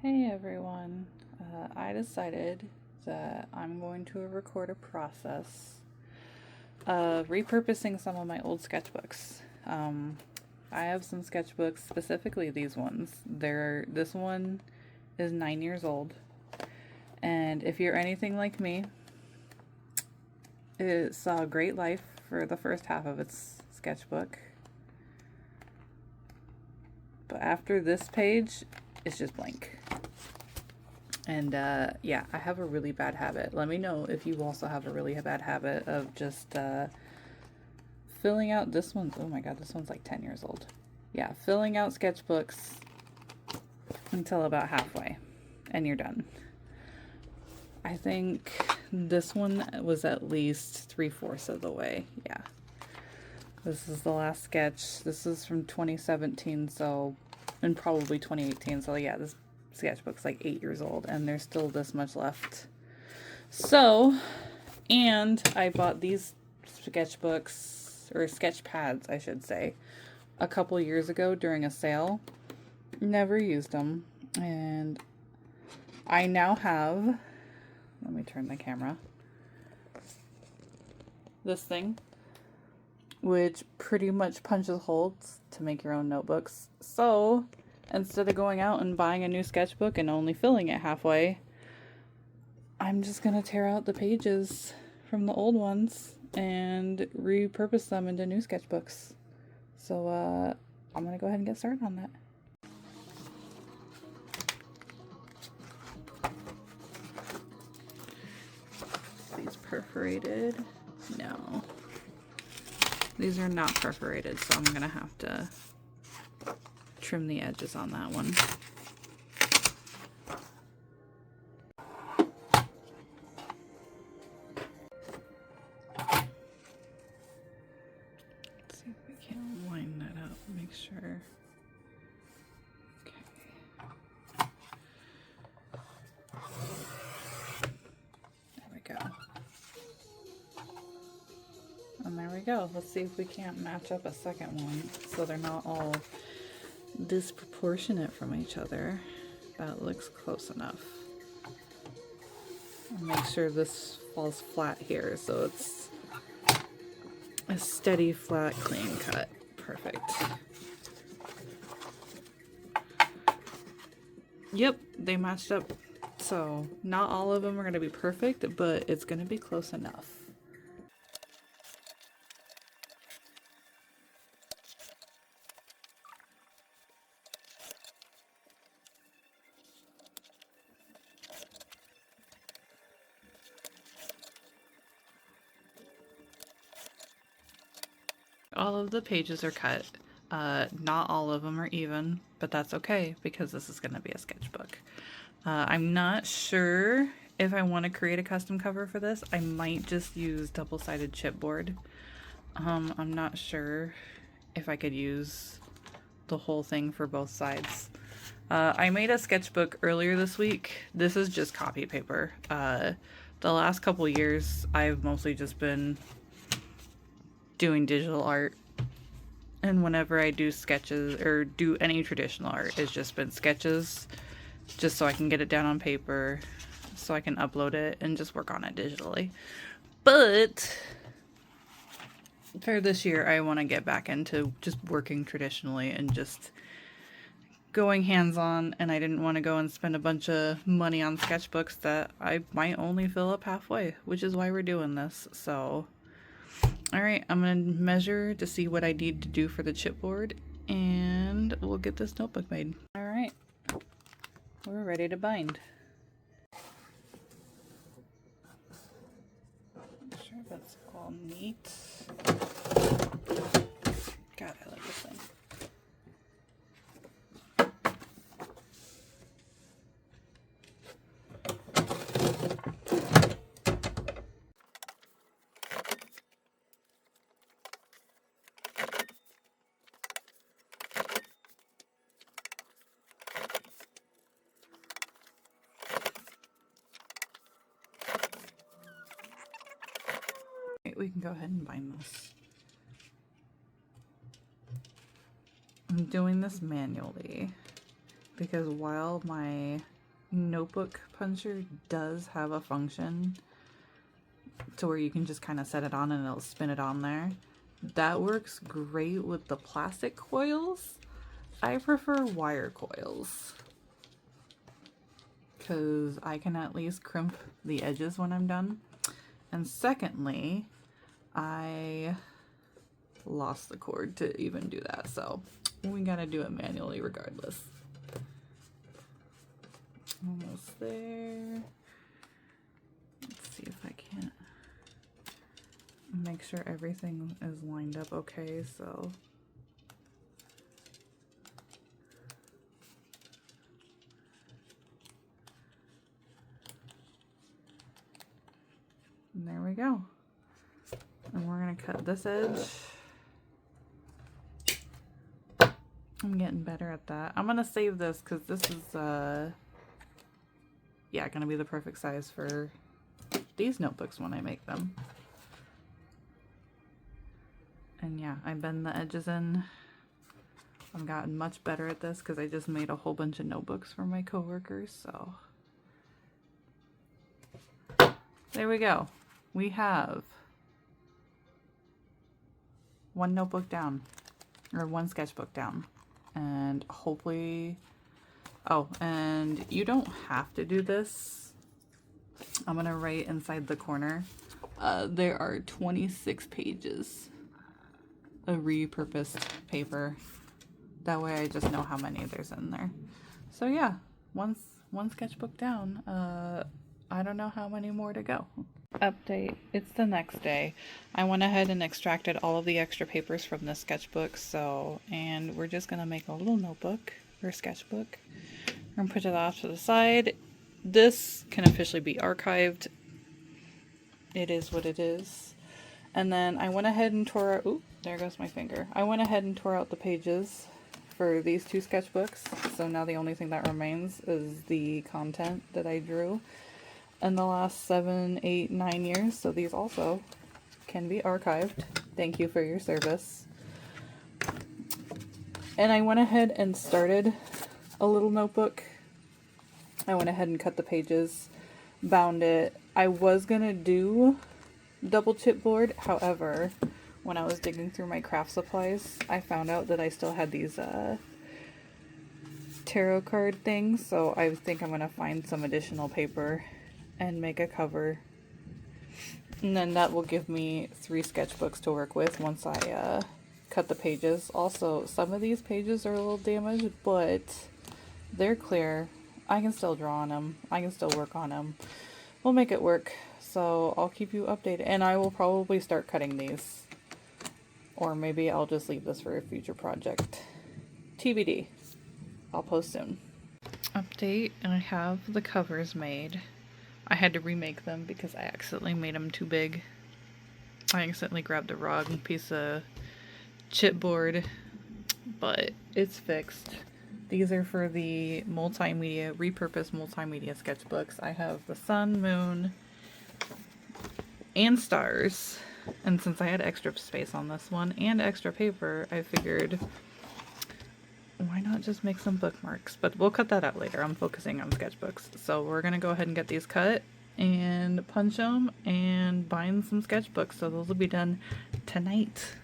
Hey everyone, I decided that I'm going to record a process of repurposing some of my old sketchbooks. I have some sketchbooks, specifically these ones. This one is 9 years old, and if you're anything like me, it saw a great life for the first half of its sketchbook. But after this page, it's just blank. And yeah, I have a really bad habit. Let me know if you also have a really bad habit of just filling out this one's, oh my god, this one's like 10 years old. Yeah, filling out sketchbooks until about halfway and you're done. I think this one was at least 3/4 of the way. Yeah. This is the last sketch. This is from 2017, so, and probably 2018. So yeah, this sketchbook's like 8 years old and there's still this much left. So, and I bought these sketchbooks, or sketch pads I should say, a couple years ago during a sale. Never used them, and I now have, let me turn the camera, this thing, which pretty much punches holes to make your own notebooks. So instead of going out and buying a new sketchbook and only filling it halfway, I'm just gonna tear out the pages from the old ones and repurpose them into new sketchbooks. So I'm gonna go ahead and get started on that. These perforated? No. These are not perforated, so I'm gonna have to trim the edges on that one. Let's see if we can line that up, make sure. Okay. There we go. And there we go. Let's see if we can't match up a second one so they're not all disproportionate from each other. That looks close enough. And make sure this falls flat here so it's a steady, flat, clean cut. Perfect. Yep, they matched up. So not all of them are going to be perfect, but it's going to be close enough. All of the pages are cut. Not all of them are even, but that's okay because this is going to be a sketchbook. I'm not sure if I want to create a custom cover for this. I might just use double-sided chipboard. I'm not sure if I could use the whole thing for both sides. I made a sketchbook earlier this week. This is just copy paper. The last couple years, I've mostly just been doing digital art, and whenever I do sketches or do any traditional art, it's just been sketches, just so I can get it down on paper, so I can upload it and just work on it digitally. But for this year, I want to get back into just working traditionally and just going hands-on, and I didn't want to go and spend a bunch of money on sketchbooks that I might only fill up halfway, which is why we're doing this. So alright, I'm going to measure to see what I need to do for the chipboard, and we'll get this notebook made. Alright, we're ready to bind. Make sure that's all neat. God, I like this thing. We can go ahead and bind this. I'm doing this manually because while my notebook puncher does have a function to where you can just kind of set it on and it'll spin it on there. That works great with the plastic coils. I prefer wire coils because I can at least crimp the edges when I'm done. And secondly, I lost the cord to even do that, so we gotta do it manually regardless. Almost there. Let's see if I can't make sure everything is lined up okay, so and there we go. And we're gonna cut this edge. I'm getting better at that. I'm gonna save this because this is yeah, gonna be the perfect size for these notebooks when I make them. And yeah, I bend the edges in. I've gotten much better at this because I just made a whole bunch of notebooks for my coworkers, so there we go. We have one notebook down, or one sketchbook down, and hopefully, oh, and you don't have to do this. I'm gonna write inside the corner. There are 26 pages of repurposed paper. That way I just know how many there's in there. So yeah, one sketchbook down. I don't know how many more to go. Update, it's the next day. I went ahead and extracted all of the extra papers from this sketchbook, and we're just gonna make a little notebook or sketchbook. We're gonna put it off to the side. This can officially be archived. It is what it is. And then I went ahead and tore out, ooh, there goes my finger. I went ahead and tore out the pages for these two sketchbooks. So now the only thing that remains is the content that I drew in the last 7, 8, 9 years. So these also can be archived. Thank you for your service. And I went ahead and started a little notebook. I went ahead and cut the pages, bound it. I was gonna do double chipboard, however, when I was digging through my craft supplies, I found out that I still had these tarot card things, so I think I'm gonna find some additional paper and make a cover, and then that will give me 3 sketchbooks to work with once I cut the pages. Also, some of these pages are a little damaged, but they're clear. I can still draw on them. I can still work on them. We'll make it work. So I'll keep you updated, and I will probably start cutting these, or maybe I'll just leave this for a future project. TBD. I'll post soon. Update, and I have the covers made. I had to remake them because I accidentally made them too big. I accidentally grabbed the wrong piece of chipboard, but it's fixed. These are for the repurposed multimedia sketchbooks. I have the sun, moon, and stars. And since I had extra space on this one and extra paper, I figured, why not just make some bookmarks? But we'll cut that out later. I'm focusing on sketchbooks. So we're going to go ahead and get these cut and punch them and bind some sketchbooks. So those will be done tonight.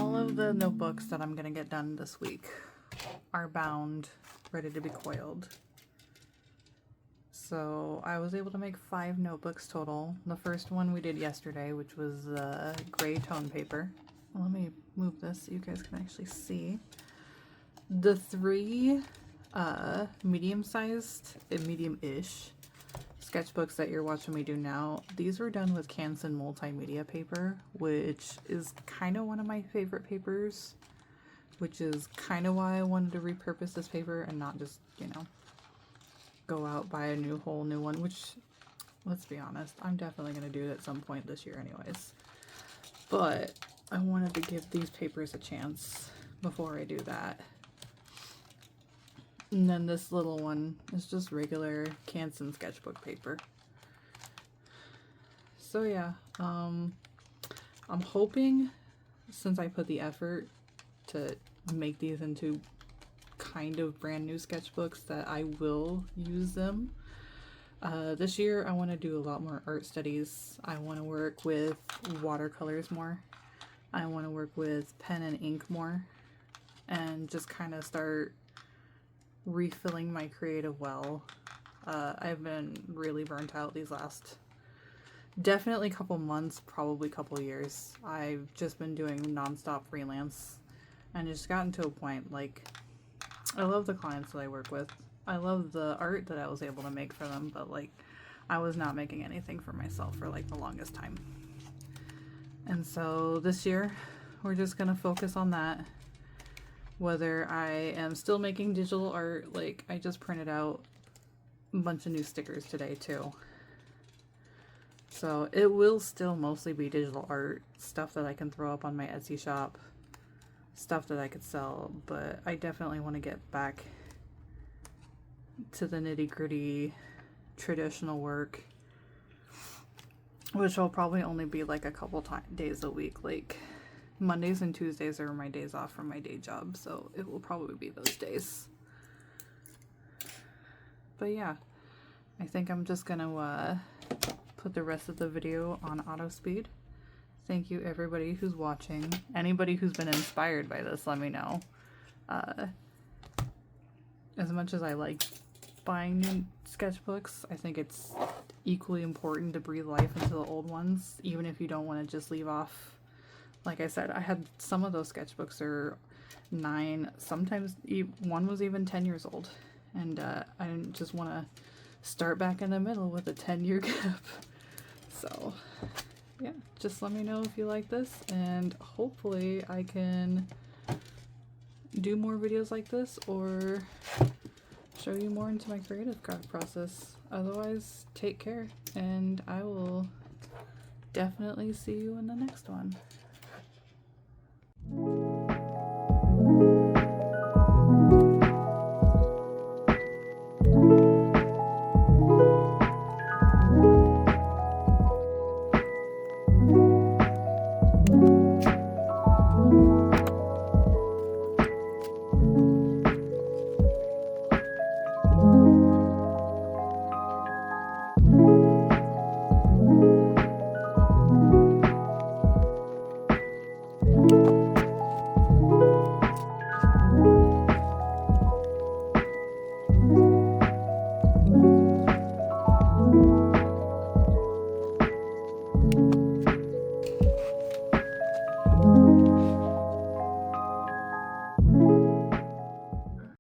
all of the notebooks that I'm gonna get done this week are bound, ready to be coiled. So I was able to make 5 notebooks total. The first one we did yesterday, which was gray tone paper. Let me move this so you guys can actually see. The 3 medium-sized, medium-ish sketchbooks that you're watching me do now, these were done with Canson multimedia paper, which is kind of one of my favorite papers, which is kind of why I wanted to repurpose this paper and not just, you know, go out buy a whole new one, which, let's be honest, I'm definitely going to do it at some point this year anyways. But I wanted to give these papers a chance before I do that. And then this little one is just regular Canson sketchbook paper. So yeah, I'm hoping, since I put the effort to make these into kind of brand new sketchbooks, that I will use them. This year I want to do a lot more art studies. I want to work with watercolors more. I want to work with pen and ink more, and just kind of start refilling my creative well. I've been really burnt out these last definitely couple months, probably couple years. I've just been doing nonstop freelance and it's gotten to a point, like, I love the clients that I work with. I love the art that I was able to make for them, but like, I was not making anything for myself for like the longest time. And so this year we're just gonna focus on that. Whether I am still making digital art, like I just printed out a bunch of new stickers today too. So it will still mostly be digital art, stuff that I can throw up on my Etsy shop, stuff that I could sell, but I definitely want to get back to the nitty-gritty traditional work, which will probably only be like a couple days a week. Like Mondays and Tuesdays are my days off from my day job, so it will probably be those days. But yeah, I think I'm just gonna put the rest of the video on auto speed. Thank you everybody who's watching. Anybody who's been inspired by this, let me know. As much as I like buying new sketchbooks, I think it's equally important to breathe life into the old ones, even if you don't want to just leave off. Like I said, I had some of those sketchbooks are 9, sometimes one was even 10 years old, and I didn't just want to start back in the middle with a 10-year gap. So yeah, just let me know if you like this, and hopefully I can do more videos like this or show you more into my creative craft process. Otherwise, take care, and I will definitely see you in the next one.